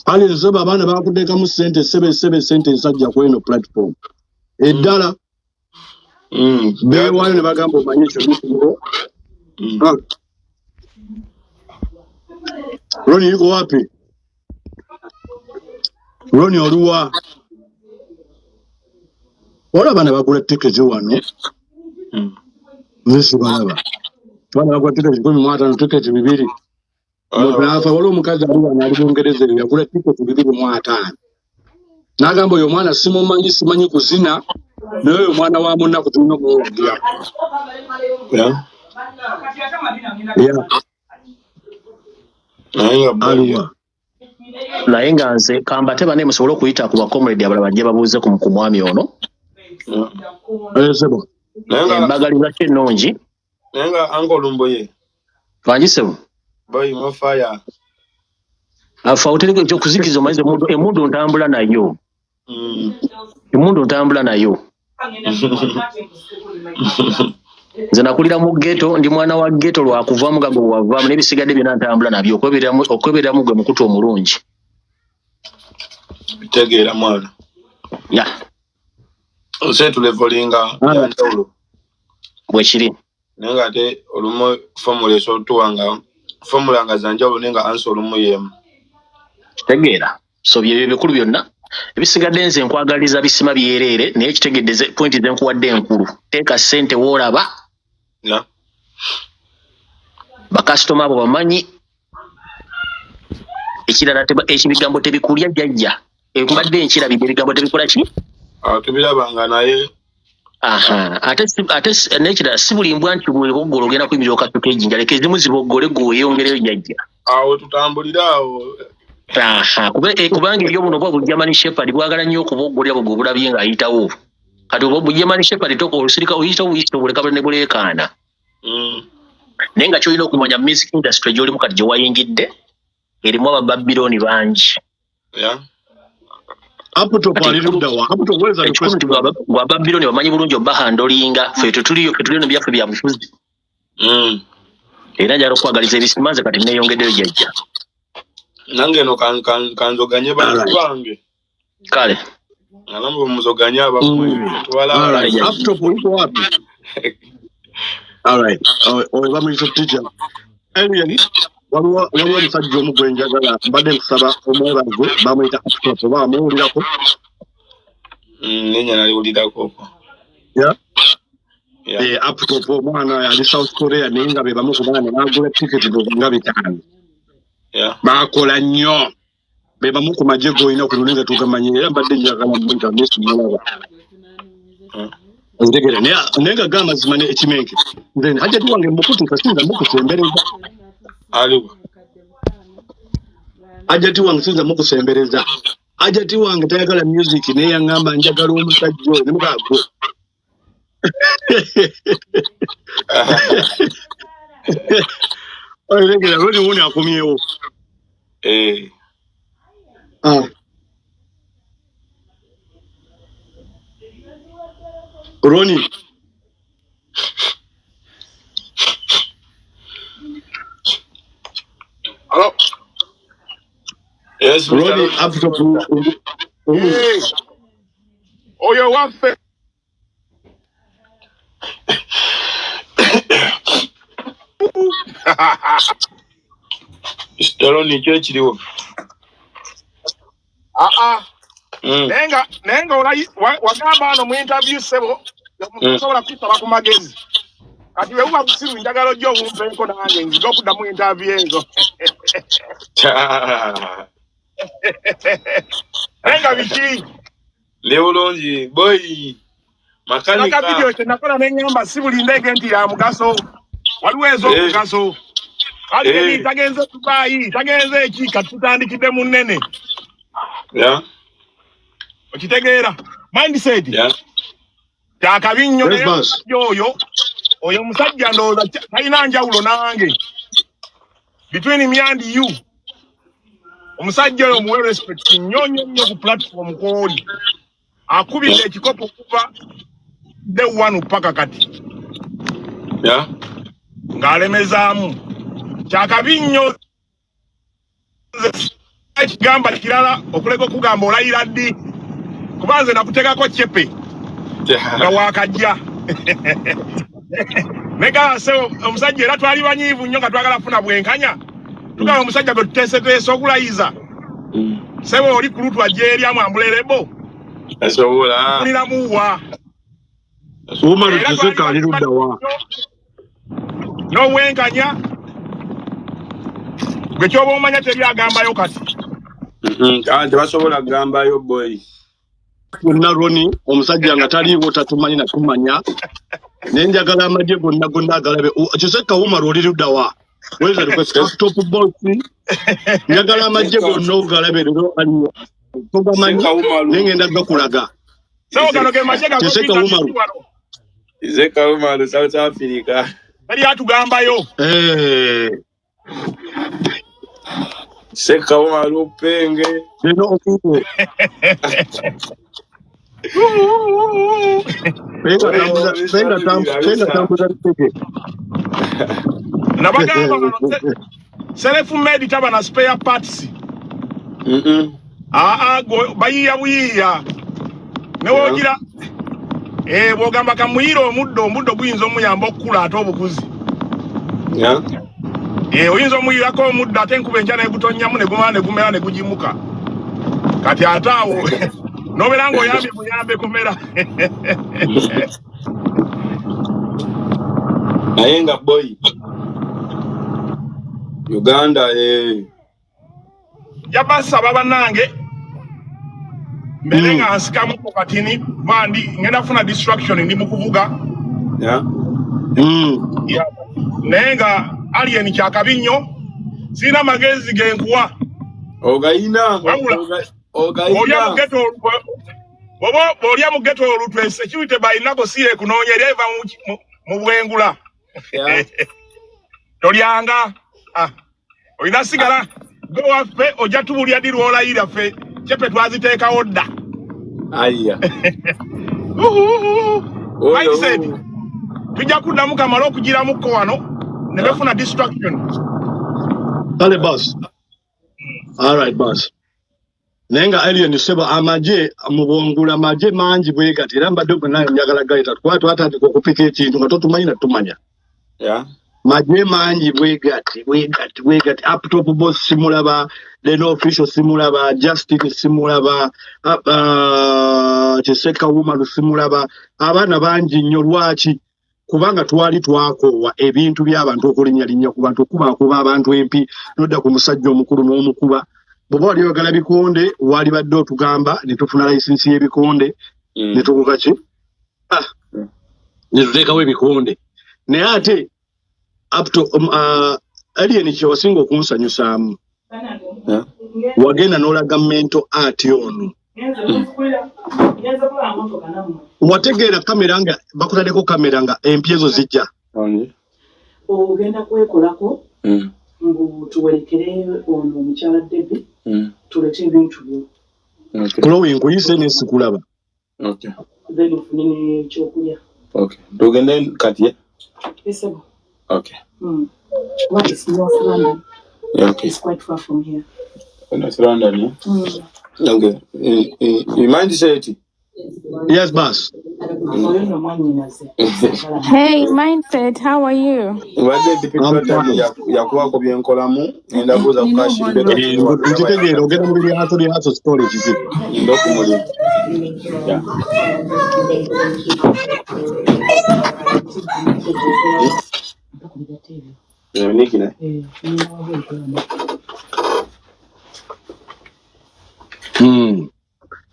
Ali nsoba abana bakuteka mu sente sente nsajja kweno platform. Eddala. Bewayo ne bagamba omanyisho bikulo. Roni yuko wapi? Roni oluwa. Wala bana bagula ticket wano. Nisi balaba. Bana bagula ticket 15 ticket 2. Nafa wala omukazi aliwa ali Bungereza yagula ticket 2 Nagamba oyo mwana simanyi kuzina naye omwana wa munna kutuno muwugira. Naye nga nze kambate bane musobole okuyita ku bakomredi abalala bajje babuuze ku mwami ono. Sebo. Embagaliza ennungi. Naye nga Uncle Lumbuye. Twanjisebo. Boy mo fire. Afa otereke kyo kuzikiza omaze emundu ntambula nayo. Emundu ntambula nayo. Nze nakulira mu ghetto ndi mwana wa ghetto lwakuva mugago wava n'ebisigadde byonna ntambula nabyo okweberamu gwe mukutu omulungi. Bitegeera mwana. Ya. Ose tulevolinga yanjawulo. Bwe kiri. Nenga ate olumo formula esotuwanga formula nga zanjawulo nenga answer olumo yemu. Kitegeera. So bye bikulu byonna. Ebisigadde nze nkwagaliza bisima byerere naye kitegedde point ze nkuwadde enkulu. Teeka sente woolaba. Ya. Bakasitoma abo bamanyi ekirala ekibigambo tebikulya jjajja. Ekubadde nkirabye ebigambo tebikola ki? Tubirabanga naye. Ate nekirala si buli mbwa nti bw'oggolo ogenda kuyimirira okasuka ejjinja leka ezimu ziboggole gwe weeyongereyo jjajja. Awo tutambulira awo. Kubanga ebyo buno bwa German Shepherd bwagala nnyo okuboggolera bwe bulabye ng'ayitawo. Kati obu German Shepherd toko olusirika oyitawo obuleka ne buleekaana. Naye nga kyolina okumanya music industry gy'olimu kati gye wayingidde erimu Abababironi bangi. Abababironi bamanyi bulungi obahandolinga ffe tetuliyo no byaffe bya bufuzi. Era njala okwagaliza ebisimanze kati neeyongeddeyo jjajja. Nange no kanzoganye bange. Kale. Nalamba muzoganya abamwe twala. Laptop uko wapi? All right. Oba mu teacher. Alien waliwo omusajja omugwenjagala mbadde nkusaba omwebaze bamuyita laptop oba amuwulirako. Nenya naliwulirako. Laptop omwana yali South Korea naye nga be bamu ku baana n'agula ticket nga 5. Bakola nnyo be bamu ku magye g'olina okulunenga tugamanye era mbadde njagala mu internet mulaba. Ntegera naye nga gamba zimane ekimenke then hajati wange mukutu kasinza mukusembereza. Aliwa. Hajati wange sinza mukusembereza. Hajati wange tayagala music naye yangamba njagala omusajja oyo ne mugago. Ntegera lwali wuni akomyewo. Ronnie. Hello. Yes, Ronnie, after oh, you're one face. Ronnie, church liwo. Nenga wagamba no mu interview sebo sobola kusaba ku magezi kati we uba kusiru njagalo jjo umpenko nange nzigo kuda mu interview ezo. Nenga biki leolonji boy makanika naka video nakola nenyamba sibuli ndege nti ya mugaso waliwo ezo mugaso kali ni tagenze Dubai tagenze eki katutandikide munene. Okitegeera mindset kyakabinyo oyo musajja ndowooza talina njawulo nange between me and you. Omusajja oyo muwe respect nnyo ku platform kwoli akubidde ekikopo kuva the one paka kati ng'alemezaamu kyakabinyo Gamba kirala okuleka okugamba olayira ddi kubanze nakutegako chepe nga wakajja Mega se omusajja era twali banyiivu nnyo nga twagala funa bwenkanya tugala omusajja gwe tuteeseteese okulayiza sebo oli kulutwa jeerya mwambulerebo asobola kuliramuwa Umar tuseka alirudda wa no bwenkanya gwe kyoba omanya teri agambayo kati kandi basobola kugambayo boy Gonna Roni omusajja nga taliiwo tatumanyi na tumanya nenjagala amagye gonna agalabe kiseka Umar olirudda wa weza top boss njagala amagye gonna ogalabe lero aliwo togamanyi nengenda gakulaga so kano ke majega kiseka Umar Zeka Umar South Africa teri atugambayo Seka Umar upenge lero okuko Venga tambuza teke. Nabagamba self-made taba na spare parts. Bayiya buyiya. Ne wogira bwogamba kamuyira omuddo guyinza omuyamba okukula ate obukuzi. Oyinza omuyirako omuddo ate enkuba enjala egutonyamu ne gumala ne gumera ne gujimuka. Kati ate awo nobeera ng'oyambye muyambe kumera. Naye nga boy Uganda yabasaba bannange mbere nga nsikamu ku katini bandi ngenda funa distraction ndi mu kuvuga naye nga alien kyakabi nnyo sirina magezi genkuwa ogayina olya mu ghetto olutwe security bayinako siye kunoonya era eva mu bwengula tolyanga olina sigala gwe waffe ojja tubulya ddi lwolayira ffe kyepe twaziteekawo dda mindset tujja kuddamu kamala okugiramukko wano ne befuna distraction Kale boss. All right boss. Nenga alien seba amaje mubongula amaje manji bwegati era mbadde nayo njagala gaita twatata okupika ekintu nga totumanyi na tumanya maje manji bwegati up top boss simulaba leno official simulaba Justin simulaba Kiseka Woman simulaba abana banji nnyo lwaki kubanga twali twakowa ebintu by'abantu okulinnya ku bantu kuba abantu empi nodda ku musajja omukulu n'omukuba Bobo wali yogala bikonde wali badde otugamba ne tufuna license y'ebikonde ne tukuka ki ne tuteekawo ebikonde naye ate up to alien kye wasinga okunsanyusaamu wagenda n'olaga mental art ono wategeera kamera nga bakutadeko kamera nga empya ezo zijja ogenda kwekolako mbu tuwerekere ono omukyala Debbie tulete ebintu byo kulowe nkuyise nesikulaba then ufunine ekyokulya tugende kati esebo what is North London? It's quite far from here. North London, okay. You mind to say it? Yes, boss. Hey, Mindset, how are you?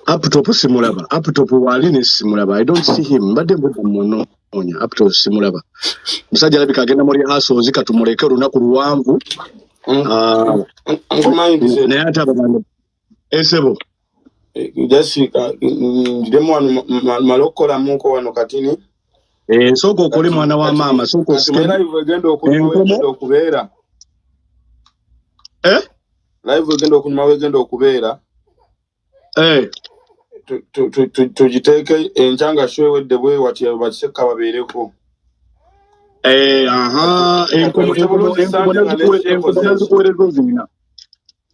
Up top simulaba. Up top walini simulaba. I don't see him. Mbade mbuda mono onya. Up top simulaba. Musajja labika agenda muri haso zika tumuleke olunaku luwanvu. Ne ata babande. Esebo. Jessica ndemo malokola muko wano katini. Soko okole mwana wa mama. Soko sikera ivegenda okubeera. Live wegenda okubeera. Tujiteke enchanga shwewe debwe wati abaseka babereko aha enkomo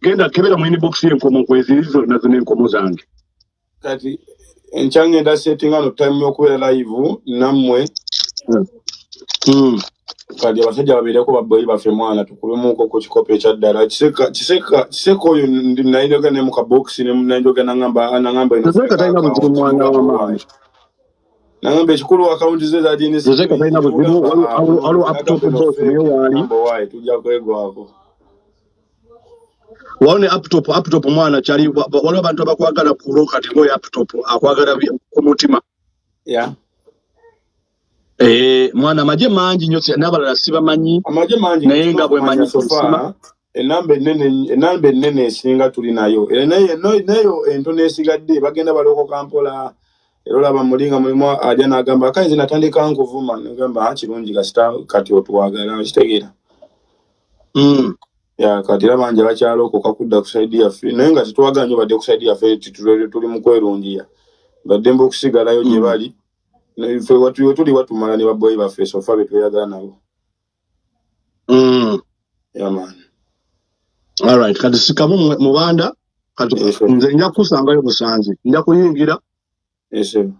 genda kebera mu inbox y'enkomo kwezirizo nazo n'enkomo zange kati enchange nda setting ano time yokubeera live nammwe kadi abasajja babireko babboyi baffe mwana tukubemuko ku kikopo ekyaddala kiseka oyo nayidoga ne mu kabox ne nayidoga nangamba ino taina buzibu mwana wa mama nangamba ekikulu account ze za dini taina buzibu waliwo laptop boss niyo wali tujja kwegwako waone laptop mwana chali waliwo abantu abakwagala kulo kati ngo laptop akwagala ku mutima mwana amaje mangi nyo nabalala sibamanyi amaje mangi naye nga bwe manyi sofa enamba ennene esinga tuli nayo era nayo entono esigadde bagenda baloko kampola era olaba mulinga mulimu ajja n'agamba kayinza natandika nkuvuma ngamba kirungi kasita kati otuwagala kitegeera kati era bangi bakyalokoka kudda ku saidi yaffe naye nga tetwagala nnyo badde ku saidi yaffe tuli mu kwerungiya badde mba okusigalayo gye bali ife watu tuli watumala ne babboyi baffe sofa betweyagala nabo man. Alright, kati sikamu mubanda kati nze nja kusangayo busanzi nja kuyingira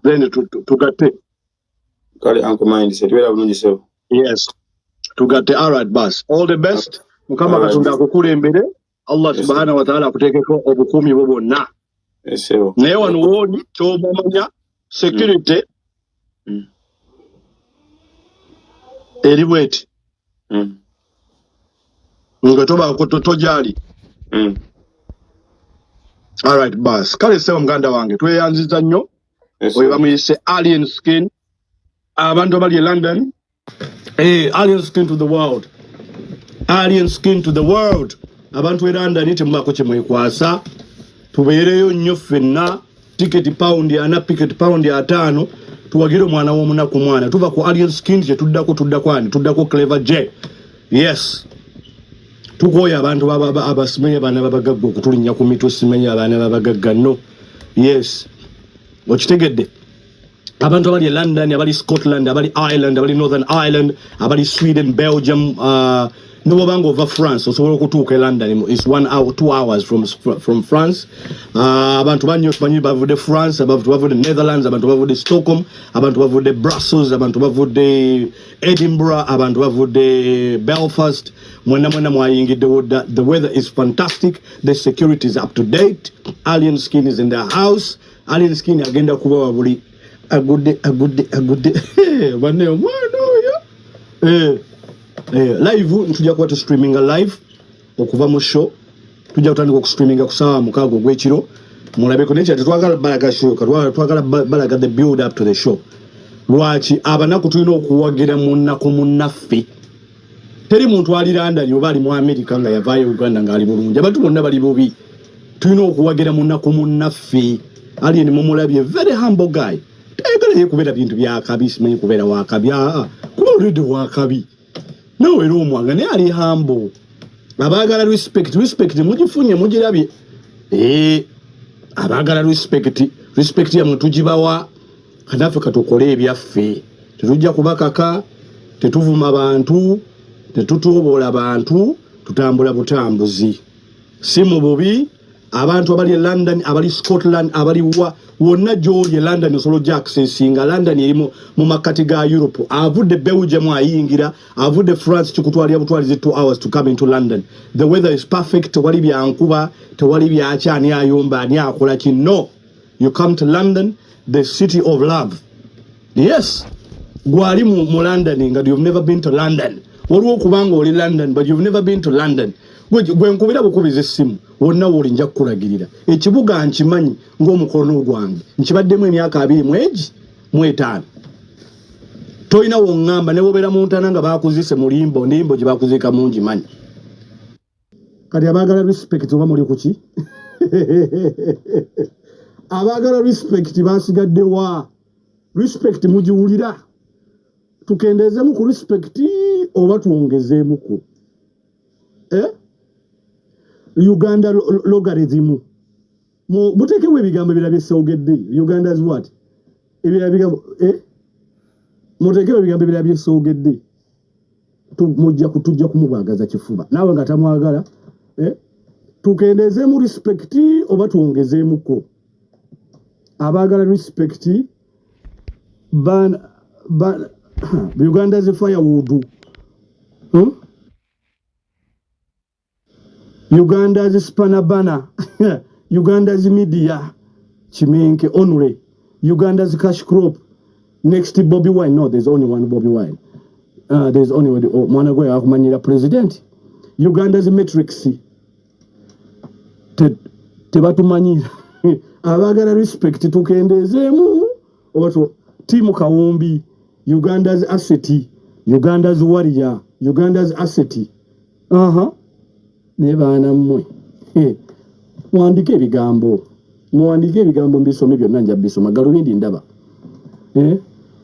then tugatte kale uncle mind setwera bulungi sebo tugatte. Alright boss, all the best mukama katonda akukulembere Allah subhanahu wa ta'ala akuteekeko obukumi bwo bwonna naye wano wooni kyomanya security eri bweti nga toba tojali alright boss kale sewa muganda wange tweyanziza nnyo oyo bamuyise alien skin abantu abali e London alien skin to the world abantu e London temumako kyemwekwasa tubeereyo nnyo ffenna ticket pound ana ticket pound 5 tuwagire omwana w'omunaku mwana tuva ku alien skin tuddako clever j tukoya abantu abasimenye abaana babagagga okutulinnya ku mitwe simenye abaana babagagga no okitegedde abantu abali e London abali Scotland abali Ireland abali Northern Ireland abali Sweden Belgium nobanga over France osobola okutuuka e London is 1 hour 2 hours from France abantu banyo tumanyi bavudde France abantu bavudde Netherlands abantu bavudde Stockholm abantu bavudde Brussels abantu bavudde Edinburgh abantu bavudde Belfast mwena mwayingidde the weather is fantastic, the security is up to date, alien skin is in the house, alien skin agenda kuba wabuli agudde bane omwana oyo live ntujja kuba streaming live okuva mu show tujja kutandika okustreaminga ku ssaawa 6 ogw'ekiro mulabeko naye tetwagala balaga show twagala balaga the build up to the show lwaki abanaku tulina okuwagira munnaku munnaffe teri muntu ali London oba ali mu America nga yavaayo Uganda nga ali bulungi abantu bonna bali bubi tulina okuwagira munnaku munnaffe ali ni mumulabye very humble guy tegala yekubera bintu byakabi simanyi kubeera wakabi kuba olidde wakabi nawe era omwanga naye ali humble abagala respect mugifunye mugirabye abagala respect ya muntu gibawa kanaffe katukole ebyaffe tetujja kubakaka tetuvuma abantu tetutubola abantu tutambula butambuzi si mu bubi abantu abali e London abali Scotland abali wonna gy'oli e London osolo accessinga London eri mu makati ga Europe avudde Belgium ayingira avudde France kikutwalira butwalize 2 hours to come into London. The weather is perfect, tewali byankuba tewali byakyani ayomba ani akola kino. You come to London, the city of love. Yes, gwali mu London nga you've never been to London. Waliwo kubanga oli London but you've never been to London. Gwe nkubira bukubiza essimu wonna woli nja kukulagirira ekibuga nkimanyi ng'omukono gwange nkibaddemu emyaka 25 toyina wongamba ne wobeera mu ntana nga bakuzise mulimbo ndimbo gye bakuziika mungi manyi kati abagala respect oba muli kuki abagala respect basigadde wa respect mugiwulira tukendezeemu ku respect oba tuwongezeemuku Uganda logarithm mutekewo ebigambo ebirabye sogedde Uganda's what ebirabye mutekewo ebigambo ebirabye sogedde tujja kumubagaza kifuba nawe nga tamwagala tukendezeemu respect oba tuongezeemuko abaagala respect Uganda's firewood Uganda's spanabana Uganda's media Chimenke Onre Uganda's cash crop next Bobby Wine. No, there's only one Bobby Wine. There's only one Mwanagwe akumanyira president. Uganda's matrix tebatumanyira abagala respect tukendezeemu obato timu kawumbi Uganda's asset Uganda's warrior Uganda's asset ne baana mmwe muandike ebigambo mbisome byonna nja bisoma galubindi ndaba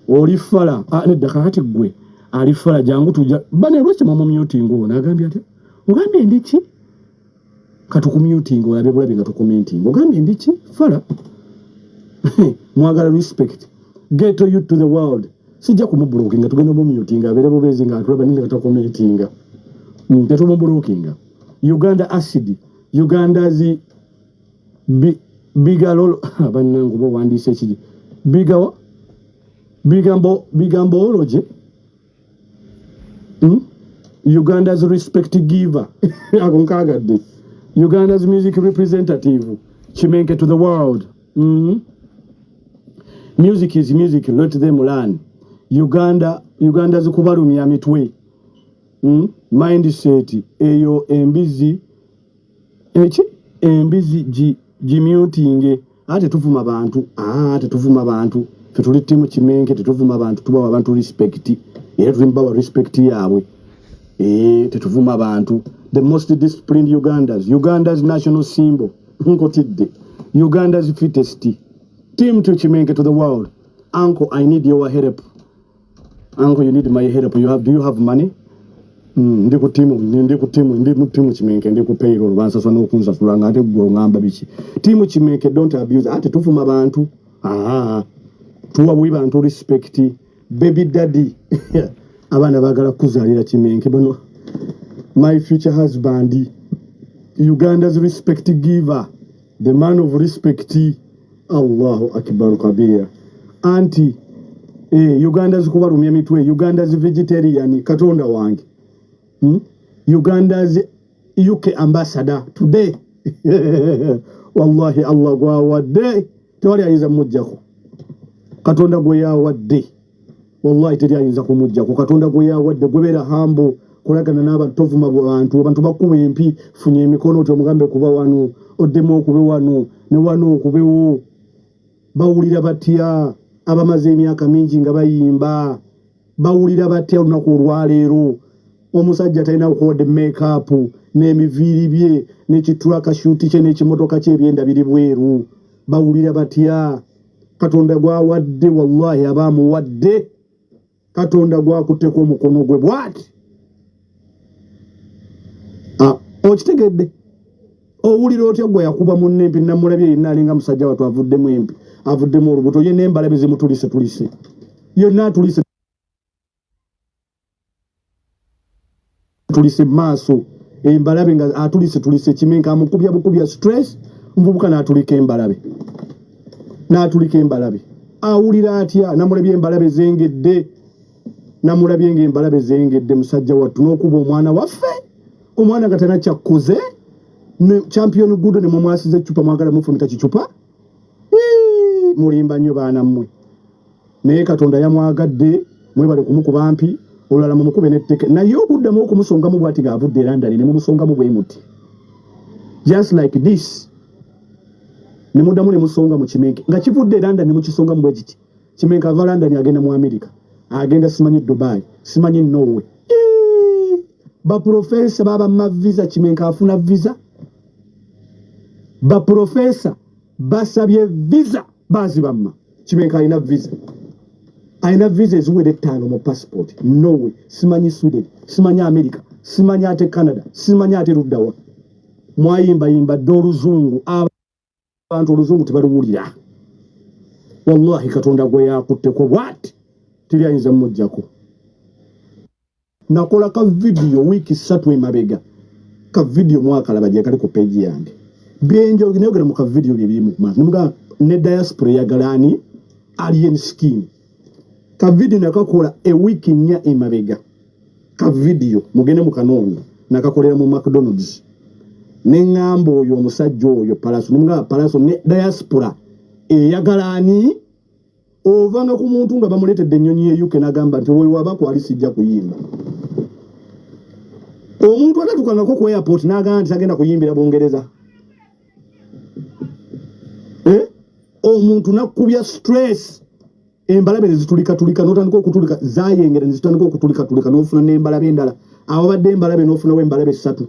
oli fala nedda kakati gwe ali fala jangu tuja bane lwaki mama muting ono agambye ati ogambye ndiki katukummuting olabe bulabe nga tukumenting ogambye ndiki fala mwagala respect Ghetto youth to the world sijja kumubulookinga tugenda mumuting abeere bubezi nga atulaba nini katakumentinga tetumubulookinga Uganda acid Uganda's bigalolo bannangu bo wandiise ekiri bigamboology Uganda's respect giver akonkagadde Uganda's music representative Chimenke to the world music is music, let them learn. Uganda's kubalumya mitwe mindset eyo embizi muting ate tuvuma abantu tetuli timu Chimenke tetuvuma abantu tubawa abantu respect era tulimbawa respect yaabwe tetuvuma abantu the most disciplined Uganda's national symbol nkotidde Uganda's fittest team to Chimenke to the world. Uncle, I need your help. Uncle, you need my help. Do you have money? Ndiku timu Chimenke ndiku payroll bansa swana okunza tulanga ate gwo ngamba biki timu Chimenke don't abuse ate tufuma abantu tuwa bwi bantu respect baby daddy abana bagala kuzalira Chimenke bano my future husband Uganda's respect giver the man of respect Allahu akbar kabira anti Uganda's kubalumya mitwe Uganda's vegetarian katonda wange Uganda's UK ambassador today wallahi Allah gwa wadde tewali ayinza mujjako katonda gwe yawadde wallahi teri ayinza kumujjako katonda gwe yawadde gwebera hambo kulagana n'abantu tovuma abantu bakuba empi funye emikono omugambe kuba wano oddemu okube wano ne wano okubewo bawulira batya abamaze emyaka mingi nga bayimba bawulira batya olunaku olwaleero omusajja talina okuwadde make-up n'emiviiri bye n'ekitulaka shuti kye n'ekimotoka kye ebyenda biri bweru bawulira batya katonda gwawadde wallahi abaamuwadde katonda gwakutteko omukono gwe bwati okitegedde owulira otya gwe yakuba munnempi namulabye yenna alinga musajja watu avuddemu empi avuddemu olubuto ye n'embalabe zimutulise yonna atulise maaso embalabe nga atulise Chimenke amukubya bukubya stress mvubuka n'atulika embalabe awulira atya namulabye embalabe zengedde musajja wattu n'okuba omwana waffe omwana nga tana kyakkoze ne champion gudo ne mwasize chupa mwagala mufumita kichupa mulimba nnyo baana mmwe naye katonda yamwagadde mwebale kumukuba mpi olala mumukube netteke naye obuddamu okumusongamu bwati gaavudde London ne mumusongamu bwe muti just like this ne muddamu ne musonga mu Chimenke nga kivudde London ne mukisonga mu bwegiti Chimenke ava London agenda mu America agenda simanyi Dubai simanyi Norway ba professor baba mavisa Chimenke afuna visa ba professor basabye visa bazi bamma Chimenke alina visa eziwere 5 mu passport Norway simanyi Sweden simanyi America simanyi ate Canada simanyi ate luddawa mwayimba doluzungu abantu oluzungu tebaluwulira wallahi katonda gwe yakutteko bwati tiri ayinza mujjako nakola ka video wiki 3 emabega ka video mwaka labaje kali ku page yange benjo ginogera mu ka video bye mu kuma nimuga ne diaspora ya galani alien skin ka video nakakola a week nya emabega ka video mugene mu kanoni nakakolera mu McDonald's nengambo oyo omusajja oyo palaso nimuga palaso ne diaspora ya galani ovanga ku muntu nga bamuletedde ennyonyi ye yuke nagamba nti wowe wabako ali sijja kuyimba omuntu atatukangako ku airport n'agamba nti agenda kuyimbira Bungereza omuntu nakubya stress embalabe nezitulika n'otandika okutulika zayengera nezitandika okutulika n'ofuna n'embalabe endala awo badde embalabe n'ofunawo embalabe 3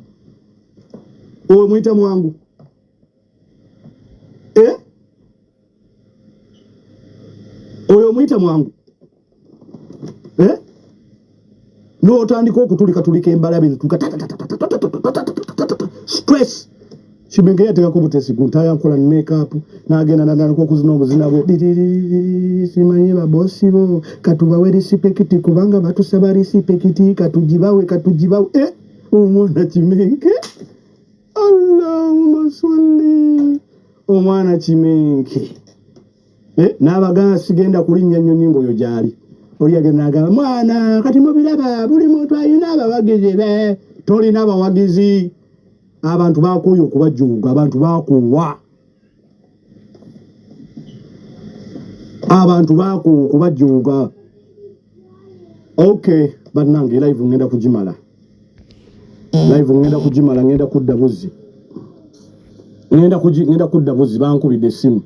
owe muyita mwangu oyo muyita mwangu n'otandika okutulika embalabe zituka stress Shibenge yatekako butesi kuntaya nkola makeup nagenda natandika okuzina obuzina bwe simanyi babosi bo katubawe risipekiti kubanga batusaba risipekiti katujibawe omwana Kimenke Allahumma salli omwana Kimenke n'abagana sigenda kulinnya nnyonyi oyo gyali oli agenda agamba mwana kati mubiraba buli muntu ayina abawagizi be tolina abawagizi abantu bakoyo okubajuga abantu bakuwa abantu okubajuga okay banange live ngenda kujimala ngenda kudda buzi bankubidde simu